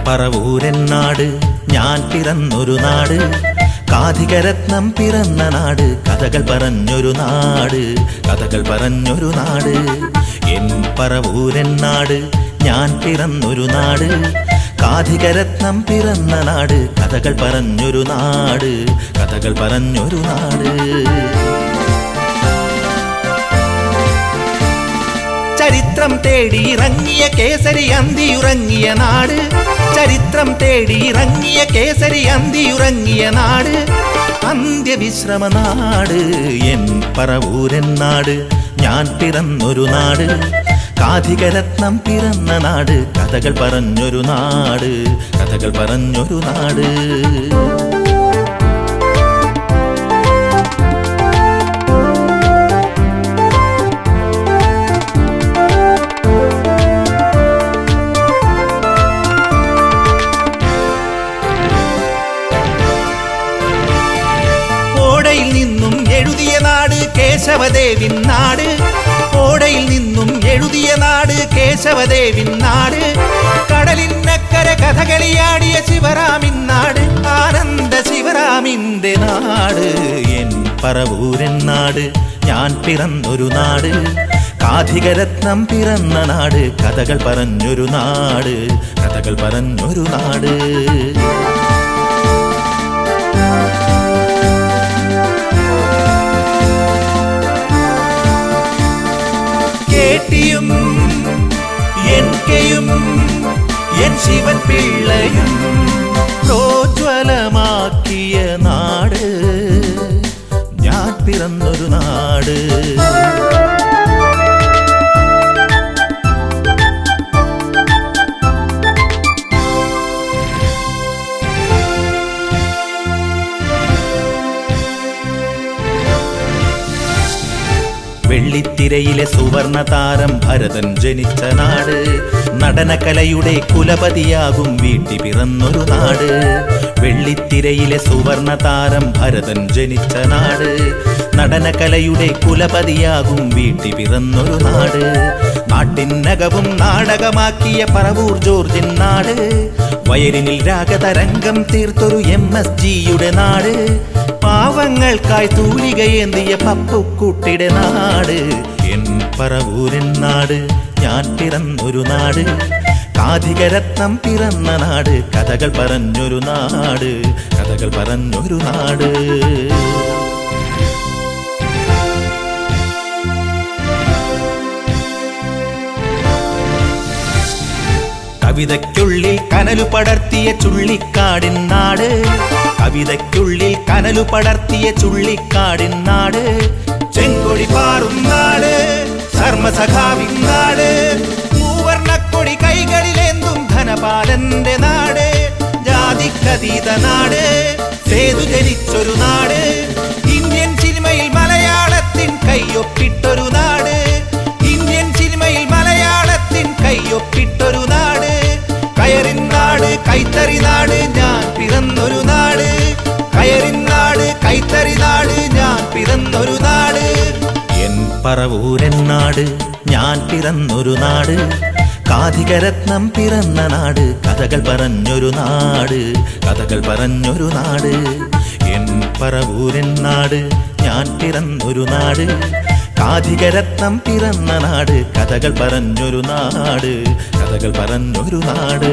പറവൂരെന്നാട് ഞാൻ പിറന്നൊരു നാട്, കാഥികരത്നം പിറന്ന നാട്, കഥകൾ പറഞ്ഞൊരു നാട്, കഥകൾ പറഞ്ഞൊരു നാട്. എൻ പറവൂരെന്നാട് ഞാൻ പിറന്നൊരു നാട്, കാഥികരത്നം പിറന്ന നാട്, കഥകൾ പറഞ്ഞൊരു നാട്, കഥകൾ പറഞ്ഞൊരു നാട്. ചരിത്രം തേടി ഇറങ്ങിയ കേസരി അന്തിയുറങ്ങിയ നാട്, ചരിത്രം തേടി ഇറങ്ങിയ കേസരി അന്തിയുറങ്ങിയ നാട്, അന്ത്യവിശ്രമ നാട്. എൻ പറവൂരെന്നാട് ഞാൻ പിറന്നൊരു നാട്, കാഥികരത്നം പിറന്ന നാട്, കഥകൾ പറഞ്ഞൊരു നാട്, കഥകൾ പറഞ്ഞൊരു നാട്. ഓടയിൽ നിന്നും എഴുതിയ നാട് കേശവദേവിൻ നാട്, ഓടയിൽ നിന്നും എഴുതിയ നാട് കേശവദേവിൻ നാട്, കടലിനക്കര കഥകളിയാടിയ ശിവരാമിൻ നാട്, ആനന്ദ ശിവരാമിന്റെ നാട്. എൻ പറവൂരെന്നാട് ഞാൻ പിറന്നൊരു നാട്, കാഥികരത്നം പിറന്ന നാട്, കഥകൾ പറഞ്ഞൊരു നാട്, കഥകൾ പറഞ്ഞൊരു നാട്. കേട്ടിയും എൻ കെയും എൻ ശിവൻ പിള്ളയും പ്രോജ്വലമാക്കിയ നാട്, ഞാൻ പിറന്നൊരു നാട്. വെള്ളിത്തിരയിലെ സുവർണ താരം ഭരതൻ ജനിച്ച നാട്, നടനകലയുടെ കുലപതിയാകും വീട്ടി പിറന്നൊരു നാട്. വെള്ളിത്തിരയിലെ സുവർണ താരം ഭരതൻ ജനിച്ച നാട്, നടനകലയുടെ കുലപതിയാകും വീട്ടി പിറന്നൊരു നാട്. നാട്ടിനകവും നാടകമാക്കിയ പറവൂർ ജോർജിൻ നാട്, വയലിനിൽ രാഗതരംഗം തീർത്തൊരു MSGയുടെ നാട്, പാവങ്ങൾക്കായി തൂലികയേന്തിയ പപ്പുക്കുട്ടിയുടെ നാട്. എൻ പറവൂരെന്നാട് ഞാൻ പിറന്നൊരു നാട്, കാഥികരത്നം പിറന്ന നാട്, കഥകൾ പറഞ്ഞൊരു നാട്, കഥകൾ പറഞ്ഞൊരു നാട്. കവിതയ്ക്കുള്ളിൽ കനലു പടർത്തിയ ചുള്ളിക്കാടിൻ നാട്, കവിതയ്ക്കുള്ളിൽ കനലു പടർത്തിയ ചുള്ളിക്കാടിൻ നാട്, ചെങ്കൊടി പാറും നാട്, ധർമ്മസഖാവിൻ നാട്, മൂവർണ്ണക്കൊടി കൈകളിലേന്തും ധനപാലന്റെ നാട്, ജാതിക്കതീത നാട്, സേതു ജനിച്ചൊരു നാട്, ഇന്ത്യൻ സിനിമയിൽ മലയാളത്തിൻ കൈയൊപ്പിട്ടൊരു നാട്, ഇന്ത്യൻ സിനിമയിൽ മലയാളത്തിൻ കൈയൊപ്പിട്ടൊരു നാട്, കയറിൻ നാട് കൈത്തറി നാട് ഞാൻ പിറന്നൊരു നാട്, കയറിൻ നാട് കൈത്തറി നാട് ഞാൻ പിറന്നൊരു നാട്. എൻ പറവൂരെന്നാട് ഞാൻ പിറന്നൊരു നാട്, കാഥികരത്നം പിറന്ന നാട്, കഥകൾ പറഞ്ഞൊരു നാട്, കഥകൾ പറഞ്ഞൊരു നാട്. എൻ പറവൂരെന്നാട് ഞാൻ പിറന്നൊരു നാട്, കാഥികരത്നം പിറന്ന നാട്, കഥകൾ പറഞ്ഞൊരു നാട്, കഥകൾ പറഞ്ഞൊരു നാട്.